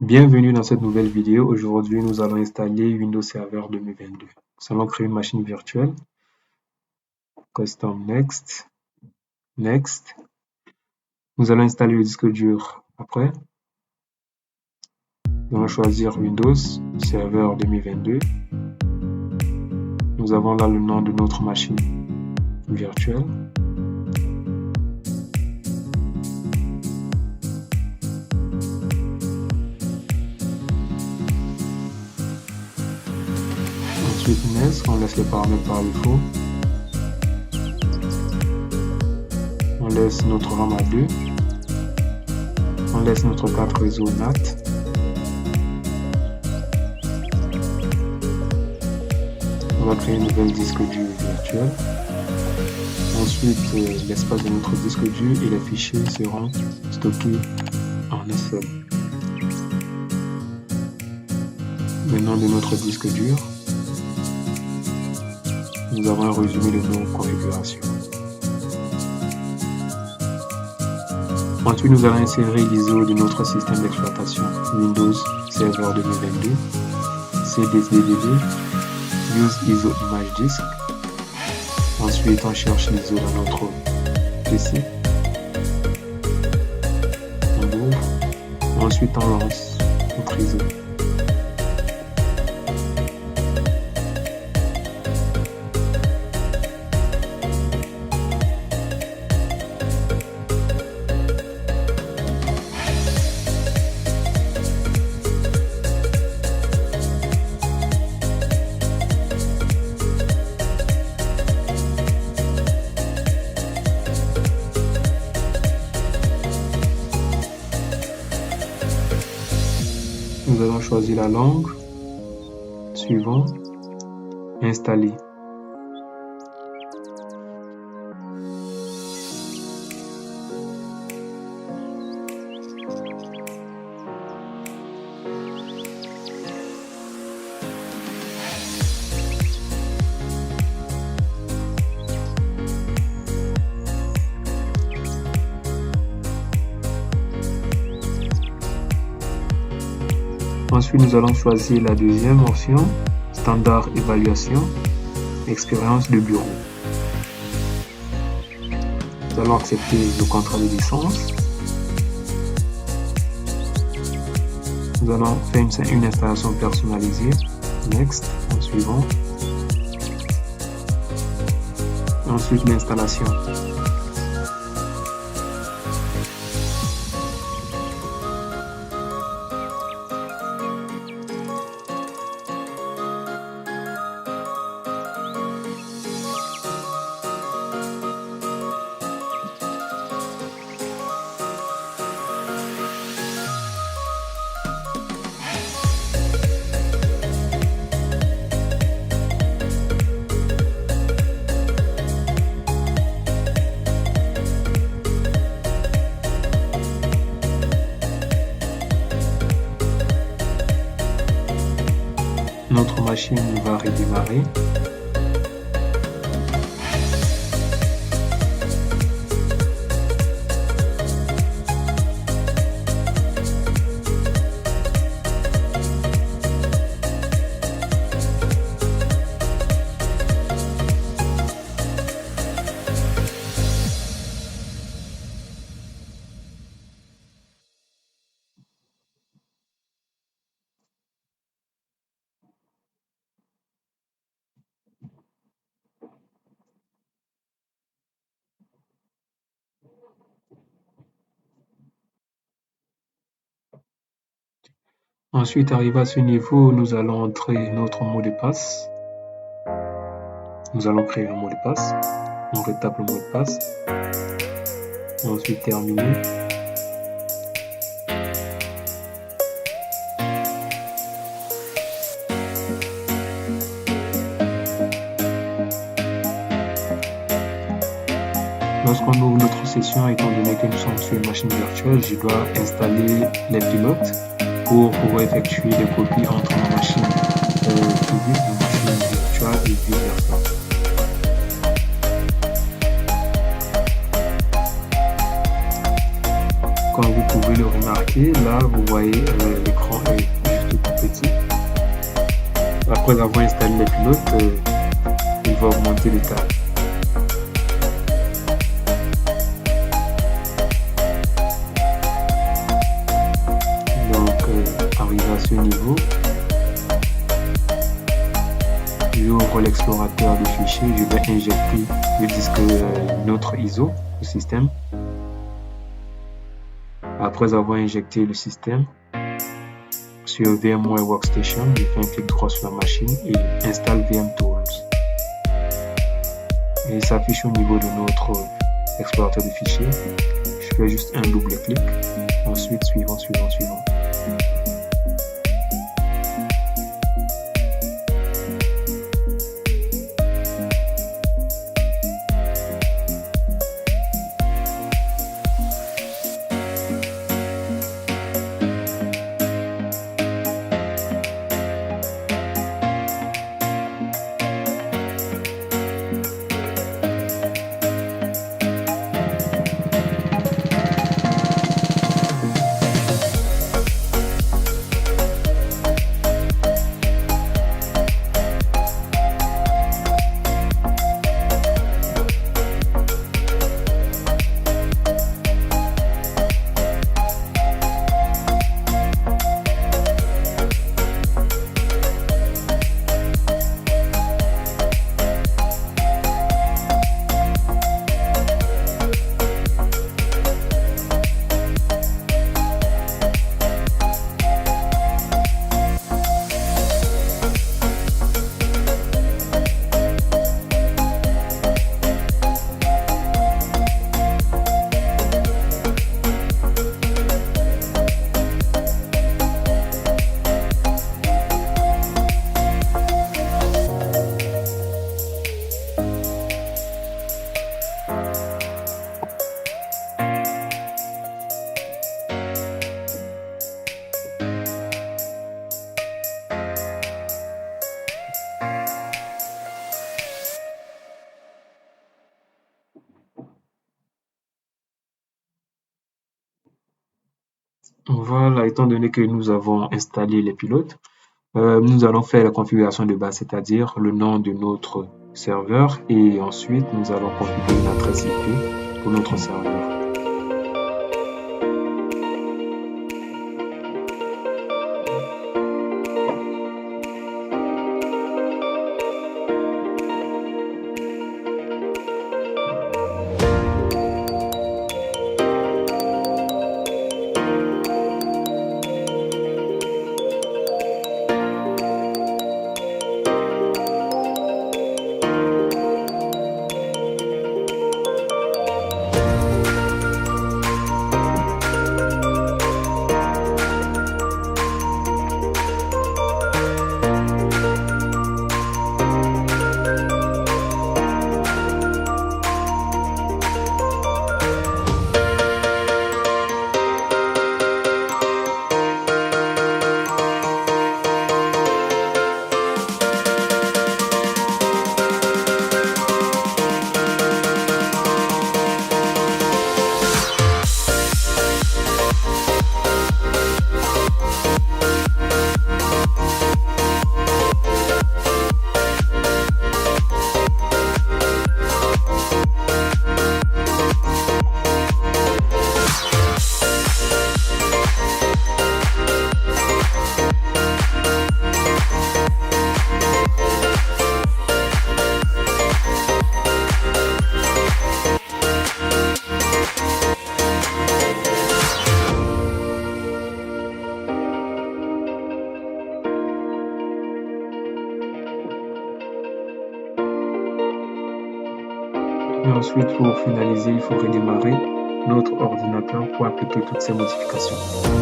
Bienvenue dans cette nouvelle vidéo. Aujourd'hui, nous allons installer Windows Server 2022. Nous allons créer une machine virtuelle. Custom Next. Next. Nous allons installer le disque dur après. Nous allons choisir Windows Server 2022. Nous avons là le nom de notre machine virtuelle. Ensuite, Next, on laisse les paramètres par défaut. On laisse notre RAM à 2. On laisse notre carte réseau NAT. On va créer une nouvelle disque dur virtuel. Ensuite, l'espace de notre disque dur et les fichiers seront stockés en un seul. Le nom de notre disque dur. Nous avons un résumé de nos configurations. Ensuite, nous allons insérer l'ISO de notre système d'exploitation Windows Server 2022, cdddv, use ISO image disk. Ensuite, on cherche l'ISO dans notre PC. On ouvre. Ensuite, on lance notre ISO. Nous allons choisir la langue. Suivant. Installer. Ensuite, nous allons choisir la deuxième option, Standard Évaluation, Expérience de bureau. Nous allons accepter le contrat de licence. Nous allons faire une installation personnalisée. Next, en suivant. Ensuite, l'installation. Notre machine va redémarrer. Ensuite, arrivé à ce niveau, nous allons entrer notre mot de passe. Nous allons créer un mot de passe. On retape le mot de passe. Ensuite, terminer. Lorsqu'on ouvre notre session, étant donné que nous sommes sur une machine virtuelle, je dois installer les pilotes pour pouvoir effectuer des copies entre ma machine physique, ma machine virtuelle et vice versa. Comme vous pouvez le remarquer, là vous voyez l'écran Après avoir installé les pilotes, il va augmenter les tables. Donc, arrivé à ce niveau, j'ouvre l'explorateur de fichiers, je vais injecter le disque notre ISO, le système. Après avoir injecté le système, sur VMware Workstation, je fais un clic droit sur la machine et installe VM Tools. Et il s'affiche au niveau de notre explorateur de fichiers. Je fais juste un double clic, ensuite suivant. Voilà, étant donné que nous avons installé les pilotes, nous allons faire la configuration de base, c'est-à-dire le nom de notre serveur et ensuite nous allons configurer l'adresse IP pour notre serveur. Et ensuite, pour finaliser, il faut redémarrer notre ordinateur pour appliquer toutes ces modifications.